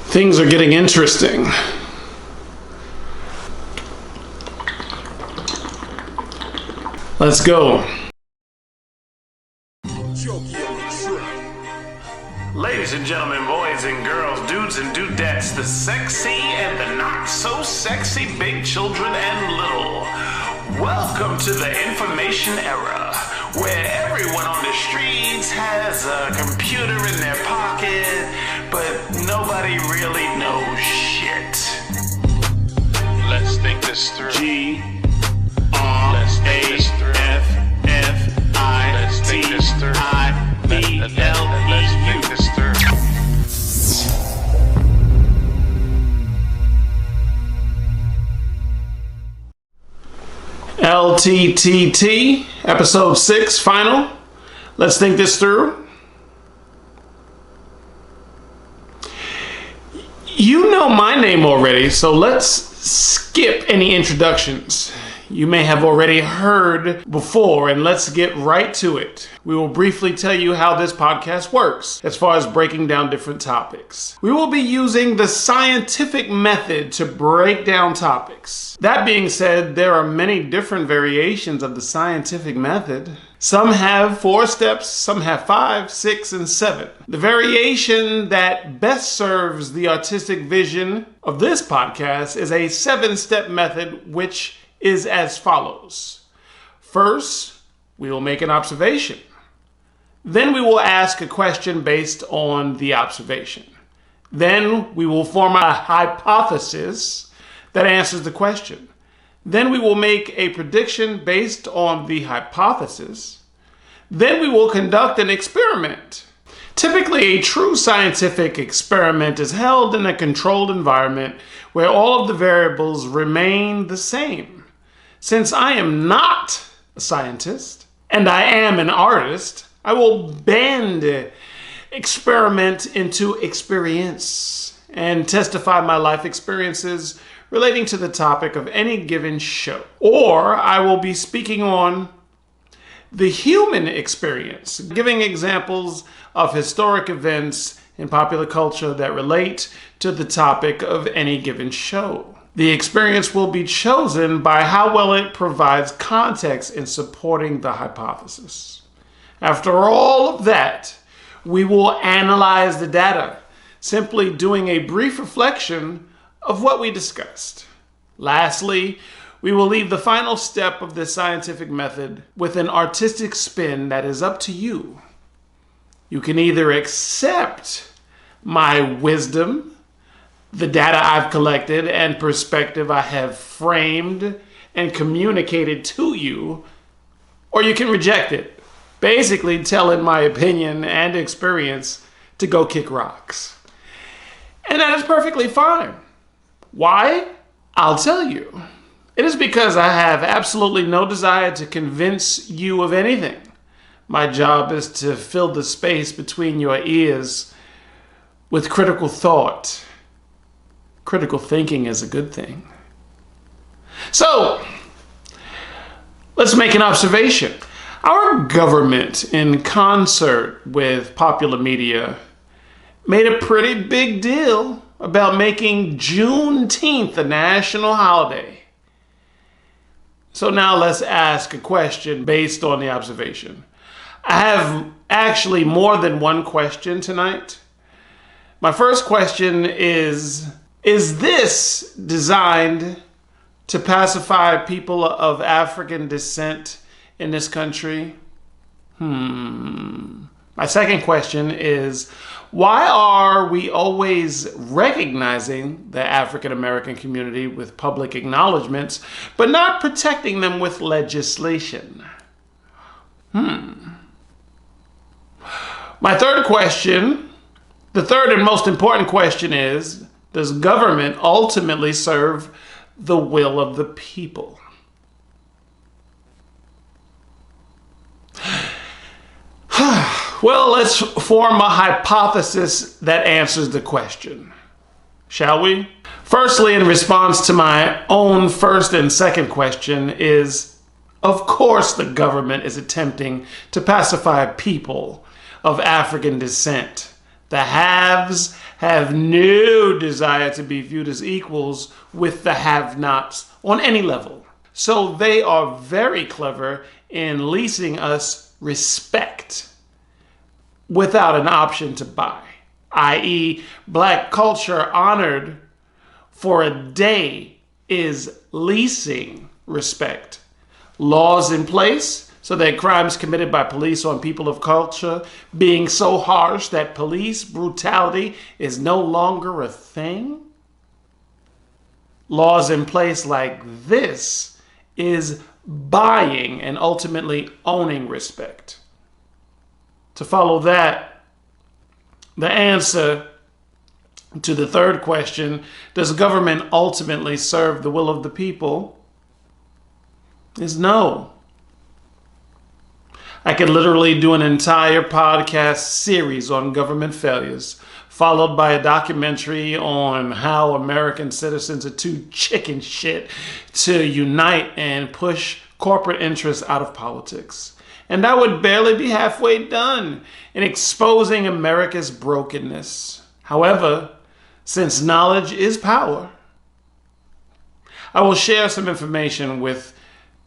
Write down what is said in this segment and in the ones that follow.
Things are getting interesting. Let's go. Ladies and gentlemen, boys and girls, dudes and dudettes, the sexy and the not so sexy, big children and little. Welcome to the information era, where everyone on the streets has a computer in their pocket, but nobody really knows shit. Let's think this through. LTTT, episode 6, final. Let's think this through. You know my name already, so let's skip any introductions you may have already heard before, and let's get right to it. We will briefly tell you how this podcast works as far as breaking down different topics. We will be using the scientific method to break down topics. That being said, there are many different variations of the scientific method. Some have 4 steps, some have 5, 6, and 7. The variation that best serves the artistic vision of this podcast is a 7-step method, which is as follows. First, we will make an observation. Then we will ask a question based on the observation. Then we will form a hypothesis that answers the question. Then we will make a prediction based on the hypothesis. Then we will conduct an experiment. Typically, a true scientific experiment is held in a controlled environment where all of the variables remain the same. Since I am not a scientist and I am an artist, I will bend experiment into experience and testify my life experiences relating to the topic of any given show. Or I will be speaking on the human experience, giving examples of historic events in popular culture that relate to the topic of any given show. The experience will be chosen by how well it provides context in supporting the hypothesis. After all of that, we will analyze the data, simply doing a brief reflection of what we discussed. Lastly, we will leave the final step of this scientific method with an artistic spin that is up to you. You can either accept my wisdom, the data I've collected, and perspective I have framed and communicated to you, or you can reject it, basically telling my opinion and experience to go kick rocks. And that is perfectly fine. Why? I'll tell you. It is because I have absolutely no desire to convince you of anything. My job is to fill the space between your ears with critical thought. Critical thinking is a good thing. So, let's make an observation. Our government, in concert with popular media, made a pretty big deal about making Juneteenth a national holiday. So now let's ask a question based on the observation. I have actually more than one question tonight. My first question is this designed to pacify people of African descent in this country? My second question is, why are we always recognizing the African American community with public acknowledgments, but not protecting them with legislation? My third question, the third and most important question is, does government ultimately serve the will of the people? Well, let's form a hypothesis that answers the question, shall we? Firstly, in response to my own first and second question is, of course the government is attempting to pacify people of African descent The haves have no desire to be viewed as equals with the have-nots on any level. So they are very clever in leasing us respect without an option to buy, i.e., black culture honored for a day is leasing respect. Laws in place so that crimes committed by police on people of culture being so harsh that police brutality is no longer a thing. Laws in place like this is buying and ultimately owning respect. To follow that, the answer to the third question, does government ultimately serve the will of the people, is no. I could literally do an entire podcast series on government failures, followed by a documentary on how American citizens are too chicken shit to unite and push corporate interests out of politics. And I would barely be halfway done in exposing America's brokenness. However, since knowledge is power, I will share some information with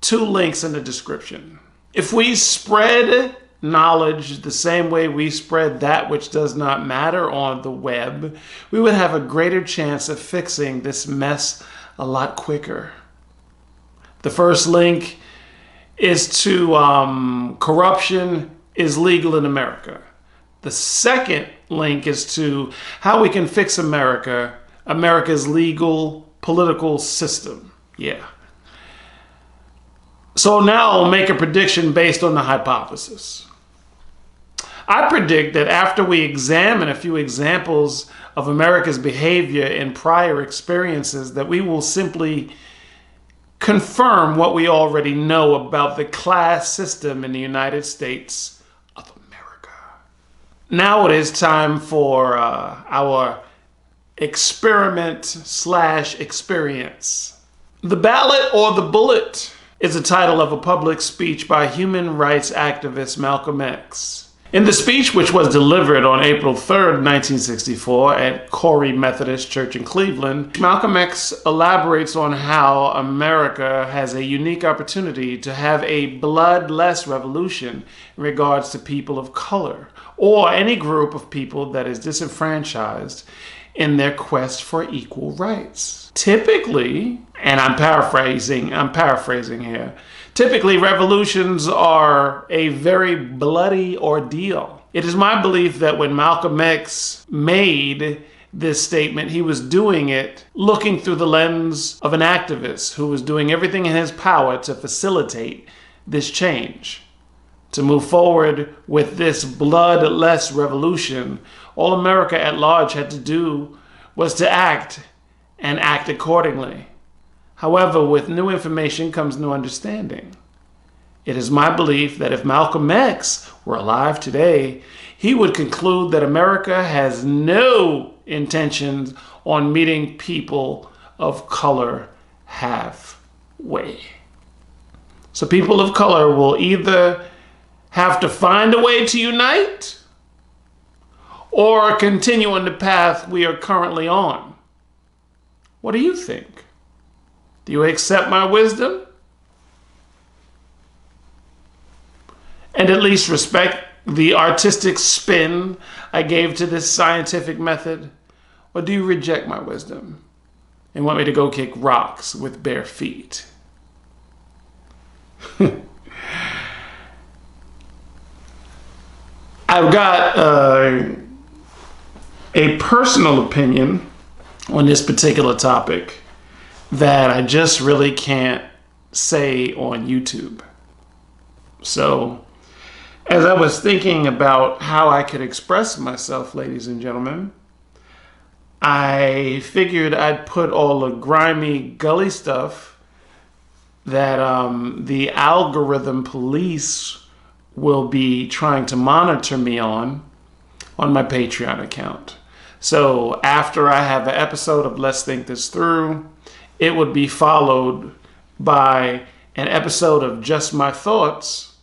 2 links in the description. If we spread knowledge the same way we spread that which does not matter on the web, we would have a greater chance of fixing this mess a lot quicker. The first link is to corruption is legal in America. The second link is to how we can fix America's legal political system. Yeah. So now I'll make a prediction based on the hypothesis. I predict that after we examine a few examples of America's behavior in prior experiences, that we will simply confirm what we already know about the class system in the United States of America. Now it is time for our experiment/experience. The Ballot or the Bullet is the title of a public speech by human rights activist Malcolm X. In the speech, which was delivered on April 3rd, 1964 at Corey Methodist Church in Cleveland, Malcolm X elaborates on how America has a unique opportunity to have a bloodless revolution in regards to people of color or any group of people that is disenfranchised in their quest for equal rights. Typically, and I'm paraphrasing here, typically revolutions are a very bloody ordeal. It is my belief that when Malcolm X made this statement, he was doing it looking through the lens of an activist who was doing everything in his power to facilitate this change. To move forward with this bloodless revolution, all America at large had to do was to act and act accordingly. However, with new information comes new understanding. It is my belief that if Malcolm X were alive today, he would conclude that America has no intentions on meeting people of color halfway. So people of color will either have to find a way to unite or continue on the path we are currently on. What do you think? Do you accept my wisdom? And at least respect the artistic spin I gave to this scientific method? Or do you reject my wisdom and want me to go kick rocks with bare feet? I've got a personal opinion on this particular topic that I just really can't say on YouTube. So, as I was thinking about how I could express myself, ladies and gentlemen, I figured I'd put all the grimy, gully stuff that the algorithm police will be trying to monitor me on my Patreon account. So after I have an episode of Let's Think This Through, it would be followed by an episode of Just My Thoughts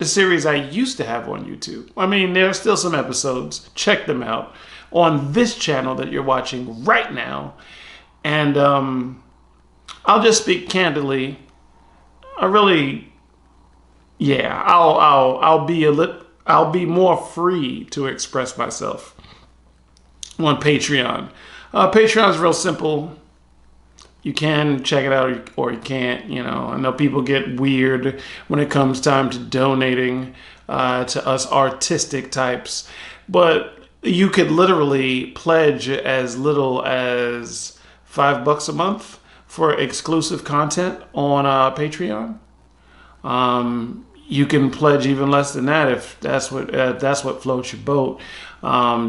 the series I used to have on YouTube. I mean, there are still some episodes. Check them out on this channel that you're watching right now. And I'll just speak candidly. I'll be more free to express myself on Patreon. Patreon is real simple. You can check it out or you can't. You know, I know people get weird when it comes time to donating to us artistic types, but you could literally pledge as little as $5 a month for exclusive content on Patreon. You can pledge even less than that if that's what floats your boat.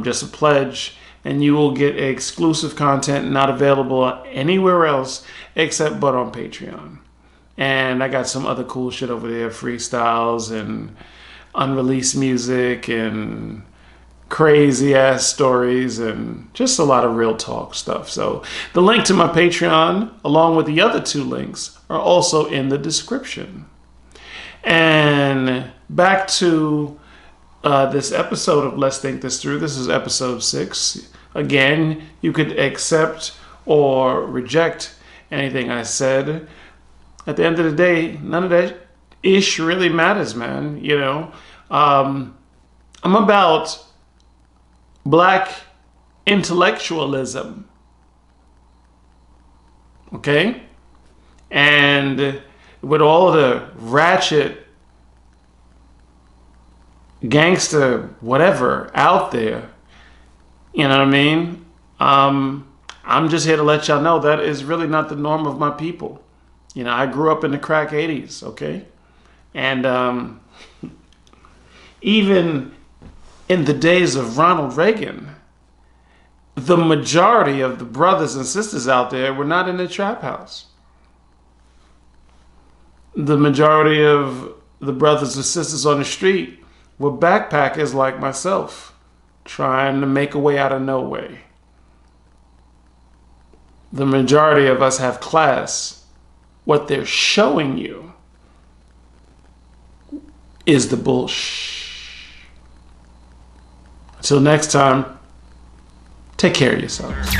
Just a pledge, and you will get exclusive content not available anywhere else except but on Patreon. And I got some other cool shit over there, freestyles and unreleased music and crazy ass stories and just a lot of real talk stuff. So the link to my Patreon, along with the other 2 links, are also in the description. And back to this episode of Let's Think This Through. This is episode 6. Again, you could accept or reject anything I said. At the end of the day, none of that ish really matters, man. You know, I'm about black intellectualism. Okay? And with all the ratchet gangster whatever out there, you know what I mean? I'm just here to let y'all know that is really not the norm of my people. You know, I grew up in the crack 80s, okay? And even in the days of Ronald Reagan, the majority of the brothers and sisters out there were not in the trap house. The majority of the brothers and sisters on the street were backpackers like myself, trying to make a way out of no way. The majority of us have class. What they're showing you is the bullshit. Until next time, take care of yourselves.